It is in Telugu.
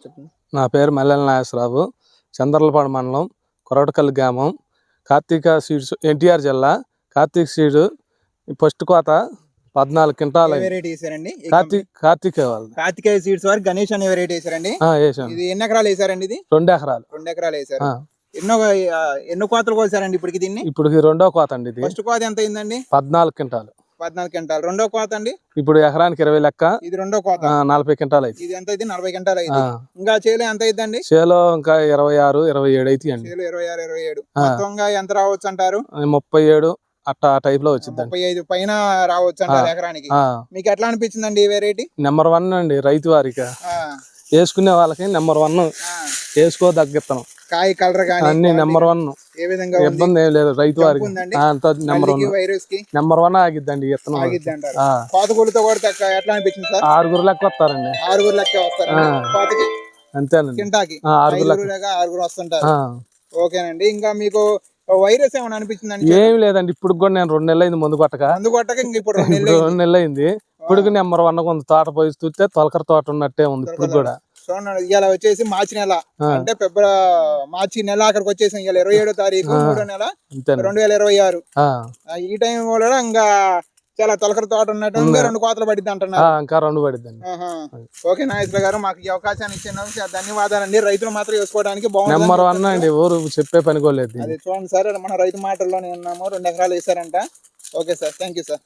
చెప్పండి. నా పేరు మల్లెల నాగేశ్వరరావు, చంద్రలపాడు మండలం, కొరటకల్లి గ్రామం, కార్తీక సీడ్స్, ఎన్టీఆర్ జిల్లా. కార్తీక సీడ్ ఫస్ట్ కోత 14 క్వింటాలు. వెరైటీ వేసారండి? కార్తీక సీడ్స్ వారు గణేష్ అనే వెరైటీ వేసారండి. ఇది ఎన్ని ఎకరాలు వేసారండి? ఇది 2 ఎకరాలు. 2 ఎకరాలు వేసారు. ఎన్నో కోతలు కోసారండి ఇప్పటికి దీన్ని? ఇప్పుడు రెండో కోత అండి. ఇది ఫస్ట్ కోత ఎంత అయిందండి? 14 క్వింటాలు. 14 క్వింటాలు. రెండో కోత అండి? ఇప్పుడు ఎకరానికి 20 లెక్క. ఇది రెండో కోత. 40 క్వింటాలు అయితే. ఇది ఎంత అయితే? 40 క్వింటాలు అయితే. ఇంకా చేలో ఎంత అయిద్దండి? చేలో ఇంకా 26, 27 అయితే అండి. చేలో 26, 27. మొత్తంగా ఎంత రావచ్చు అంటారు? 37 అట్టా టైప్ లో వచ్చింది. 35 పైన రావచ్చు అంటారు ఎకరానికి. మీకు ఎట్లా అనిపించిందండి ఈ వెరైటీ? నెంబర్ 1 అండి. రైతు వారికి వేసుకునే వాళ్ళకి నెంబర్ 1 వేసుకోదగ్గ విత్తనం. కాయ కలర్ గానీ అన్ని నెంబర్ 1. ఏ విధంగా ఇబ్బంది ఏం లేదు రైతు వారికి. నెంబర్ 1 ఆగిద్దండి విత్తనం. కోతకూలితో కూడా ఎట్లా అనిపించింది సార్? 6 లెక్క వస్తారండి. 6 లెక్క వస్తారు కోతకి. అంతేనండి. కింటాకి 6 వస్తుంటారు. ఓకేనండి. ఇంకా మీకు వైరస్ ఏమైనా అనిపించిందండి? ఏమి లేదండి. ఇప్పుడు కూడా నేను 2 నెలలు అయింది మందు కొట్టక. ఇంక ఇప్పుడు 2 నెలలు అయింది. ఇప్పుడు నెంబర్ 1 కొంత తోట పోయి చూస్తే తొలకర తోట ఉన్నట్టే ఉంది ఇప్పుడు కూడా. ఇవాళ వచ్చేసి మార్చి నెల, అంటే మార్చి నెల ఆఖరికి వచ్చేసి ఇవాళ 27వ తారీఖు 3వ నెల 2026. ఈ టైం కూడా ఇంకా చాలా తొలకర తోట ఉన్నట్టు. ఇంకా 2 కోతలు పడిద్ది అంటున్నారు. ఇంకా 2 పడిద్దండి. ఓకే నాగేశ్వర గారు, మాకు ఈ అవకాశాన్ని ఇచ్చినందుకు ధన్యవాదాలండి. రైతులు మాత్రం వేసుకోవడానికి బాగుంది. నెంబర్ 1 అండి. ఊరు చెప్పే పని కూడా లేదు. అది చూడండి సార్, మన రైతు మాటల్లోనే ఉన్నాము. 2 ఎకరాలు వేసారంట. Okay sir, thank you sir.